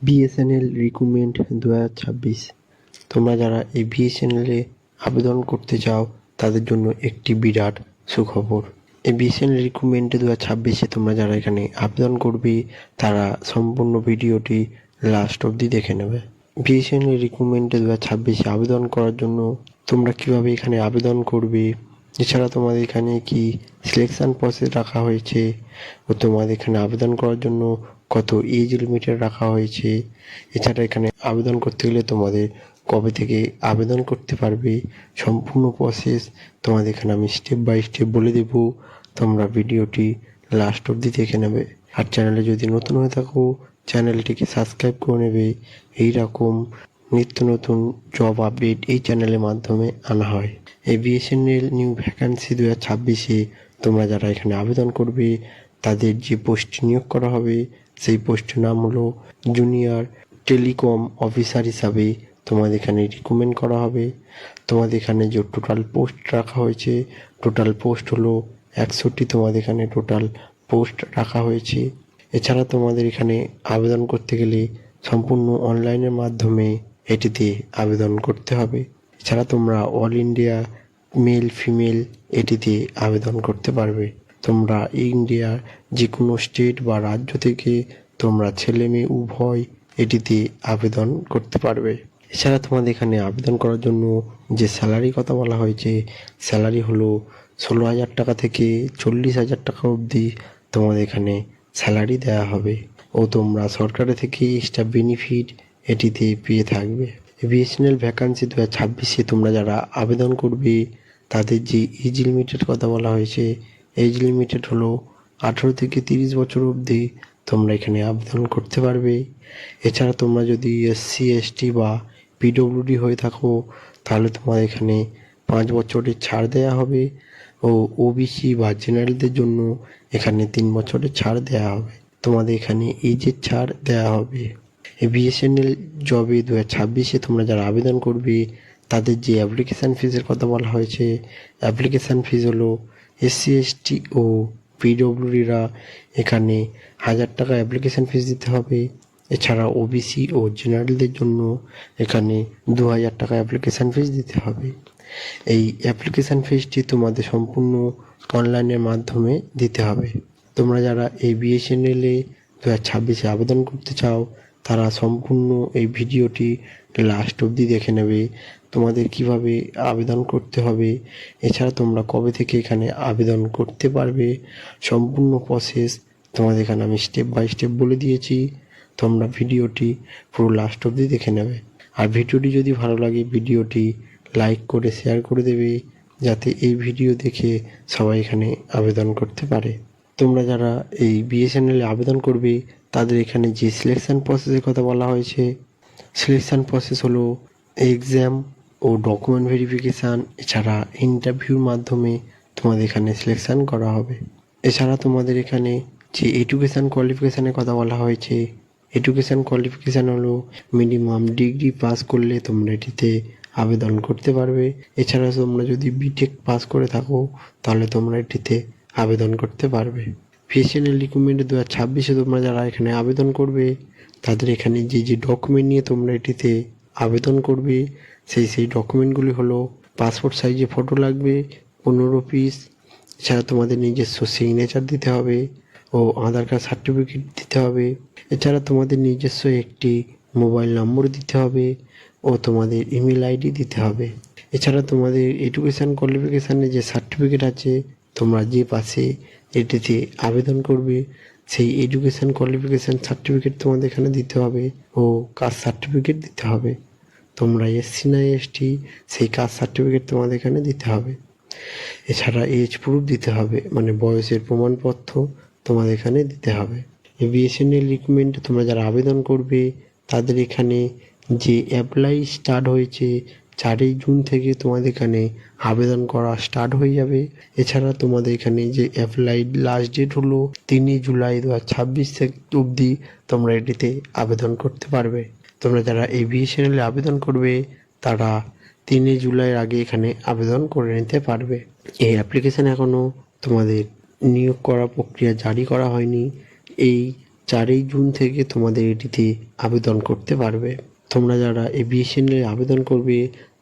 BSNL recruitment 2026। তোমরা যারা এই বিএসএনএলে আবেদন করতে চাও তাদের জন্য একটি বিরাট সুখবর। এই বিএসএনএল রিক্রুটমেন্ট 2026-এ তোমরা যারা এখানে আবেদন করবে তারা সম্পূর্ণ ভিডিওটি লাস্ট অবধি দেখে নেবে। বিএসএনএল রিক্রুটমেন্ট 2026-এ আবেদন করার জন্য তোমরা কিভাবে এখানে আবেদন করবে, এছাড়া তোমাদের এখানে কি সিলেকশন প্রসেস রাখা হয়েছে ও তোমাদের এখানে আবেদন করার জন্য কত এজ লিমিটেড রাখা হয়েছে, এছাড়া এখানে আবেদন করতে গেলে তোমাদের কবে থেকে আবেদন করতে পারবে, সম্পূর্ণ প্রসেস তোমাদের এখানে আমি স্টেপ বাই স্টেপ বলে দেব। তোমরা ভিডিওটি লাস্ট অবধি দেখে নেবে। আর চ্যানেলে যদি নতুন হয়ে থাকো চ্যানেলটিকে সাবস্ক্রাইব করে নেবে। এই রকম নিত্য নতুন জব আপডেট এই চ্যানেলের মাধ্যমে আনা হয়। এই বিএসএনএল নিউ ভ্যাকান্সি 2026-এ তোমরা যারা এখানে আবেদন করবে তাদের যে পোস্টে নিয়োগ করা হবে সেই পোস্টের নাম হলো জুনিয়র টেলিকম অফিসার হিসাবে তোমাদের এখানে রিক্রুটমেন্ট করা হবে। তোমাদের এখানে যে টোটাল পোস্ট রাখা হয়েছে, টোটাল পোস্ট হলো 61টি তোমাদের এখানে টোটাল পোস্ট রাখা হয়েছে। এছাড়া তোমাদের এখানে আবেদন করতে গেলে সম্পূর্ণ অনলাইনের মাধ্যমে এটিতে আবেদন করতে হবে। এছাড়া তোমরা অল ইন্ডিয়া মেল ফিমেল এটিতে আবেদন করতে পারবে। তোমরা ইন্ডিয়ার যে কোনো স্টেট বা রাজ্য থেকে তোমরা ছেলে মেয়ে উভয় এটিতে আবেদন করতে পারবে। এছাড়া তোমাদের এখানে আবেদন করার জন্য যে স্যালারি কথা বলা হয়েছে, স্যালারি হলো 16,000 টাকা থেকে 40,000 টাকা অবধি তোমাদের এখানে স্যালারি দেওয়া হবে ও তোমরা সরকারের থেকে এক্সট্রা বেনিফিট এটিতে পেয়ে থাকবে। বিএসএনএল ভ্যাকান্সি 2026-এ তোমরা যারা আবেদন করবে তাদের যে এজ লিমিটেড কথা বলা হয়েছে, এজ লিমিটেড হলো 18 থেকে 30 বছর অবধি তোমরা এখানে আবেদন করতে পারবে। এছাড়া তোমরা যদি এসসি এসটি বা পিডব্লিউডি হয়ে থাকো তাহলে তোমার এখানে 5 বছরের ছাড় দেওয়া হবে ও ওবিসি বা জেনারেলদের জন্য এখানে 3 বছরের ছাড় দেওয়া হবে। তোমাদের এখানে এজের ছাড় দেওয়া হবে। এই বিএসএনএল জবে 2026-এ তোমরা যারা আবেদন করবে তাদের যে অ্যাপ্লিকেশান ফিজের কথা বলা হয়েছে, অ্যাপ্লিকেশান ফিজ হলো এসসি এসটি ও পিডব্লিউডিরা এখানে 1,000 টাকা অ্যাপ্লিকেশান ফিজ দিতে হবে। এছাড়া ওবিসি ও জেনারেলদের জন্য এখানে 2,000 টাকা অ্যাপ্লিকেশান ফিজ দিতে হবে। এই অ্যাপ্লিকেশান ফিজটি তোমাদের সম্পূর্ণ অনলাইনের মাধ্যমে দিতে হবে। তোমরা যারা এই বিএসএনএলে 2026-এ আবেদন করতে চাও তারা সম্পূর্ণ এই ভিডিওটি লাস্ট অবধি দেখে নেবে। তোমাদের কিভাবে আবেদন করতে হবে, এছাড়া তোমরা কবে থেকে এখানে আবেদন করতে পারবে, সম্পূর্ণ প্রসেস তোমাদের এখানে আমি স্টেপ বাই স্টেপ বলে দিয়েছি। তোমরা ভিডিওটি পুরো লাস্ট অবধি দেখে নেবে। আর ভিডিওটি যদি ভালো লাগে ভিডিওটি লাইক করে শেয়ার করে দেবে যাতে এই ভিডিও দেখে সবাই এখানে আবেদন করতে পারে। তোমরা যারা এই বিএসএনএলে আবেদন করবে তাদের এখানে যে সিলেকশান প্রসেসের কথা বলা হয়েছে, সিলেকশান প্রসেস হলো এক্সাম ও ডকুমেন্ট ভেরিফিকেশান, এছাড়া ইন্টারভিউর মাধ্যমে তোমাদের এখানে সিলেকশান করা হবে। এছাড়া তোমাদের এখানে যে এডুকেশান কোয়ালিফিকেশানের কথা বলা হয়েছে, এডুকেশান কোয়ালিফিকেশান হলো মিনিমাম ডিগ্রি পাস করলে তোমরা এটিতে আবেদন করতে পারবে। এছাড়া তোমরা যদি বিটেক পাস করে থাকো তাহলে তোমরা এটিতে আবেদন করতে পারবে। বিএসএনএল রিক্রুটমেন্ট 2026-এ তোমরা যারা এখানে আবেদন করবে তাদের এখানে যে যে ডকুমেন্ট নিয়ে তোমরা এটিতে আবেদন করবে সেই ডকুমেন্টগুলি হলো পাসপোর্ট সাইজে ফটো লাগবে 15 পিস, এছাড়া তোমাদের নিজস্ব সিগনেচার দিতে হবে ও আধার কার্ড সার্টিফিকেট দিতে হবে। এছাড়া তোমাদের নিজস্ব একটি মোবাইল নম্বর দিতে হবে ও তোমাদের ইমেল আইডি দিতে হবে। এছাড়া তোমাদের এডুকেশান কোয়ালিফিকেশানের যে সার্টিফিকেট আছে তোমরা যে পাশে এটিতে আবেদন করবে সেই এডুকেশান কোয়ালিফিকেশান সার্টিফিকেট তোমাদের এখানে দিতে হবে ও কাস্ট সার্টিফিকেট দিতে হবে। তোমরা এসসি না এসটি সেই কাস্ট সার্টিফিকেট তোমাদের এখানে দিতে হবে। এছাড়া এজ প্রুফ দিতে হবে, মানে বয়সের প্রমাণপত্র তোমাদের এখানে দিতে হবে। এই বিএসএনএল রিক্রুটমেন্টে তোমরা যারা আবেদন করবে তাদের এখানে যে অ্যাপ্লাই স্টার্ট হয়েছে 4ই জুন থেকে তোমাদের এখানে আবেদন করা স্টার্ট হয়ে যাবে। এছাড়া তোমাদের এখানে যে অ্যাপ্লাই লাস্ট ডেট হলো 3ই জুলাই 2026 থেকে অবধি তোমরা এটিতে আবেদন করতে পারবে। তোমরা যারা এই বিএসএনএলে আবেদন করবে তারা 3ই জুলাইয়ের আগে এখানে আবেদন করে নিতে পারবে। এই অ্যাপ্লিকেশান এখনও তোমাদের নিয়োগ করা প্রক্রিয়া জারি করা হয়নি। এই 4ই জুন থেকে তোমাদের এটিতে আবেদন করতে পারবে। তোমরা যারা এই বিএসএনএল আবেদন করবে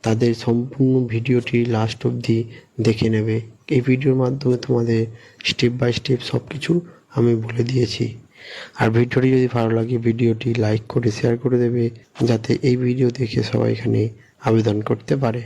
তাদের সম্পূর্ণ ভিডিওটি লাস্ট অবধি দেখে নেবে। এই ভিডিওর মাধ্যমে তোমাদের স্টেপ বাই স্টেপ সব কিছু আমি বলে দিয়েছি। আর ভিডিওটি যদি ভালো লাগে ভিডিওটি লাইক করে শেয়ার করে দেবে, যাতে এই ভিডিও দেখে সবাই এখানে আবেদন করতে পারে।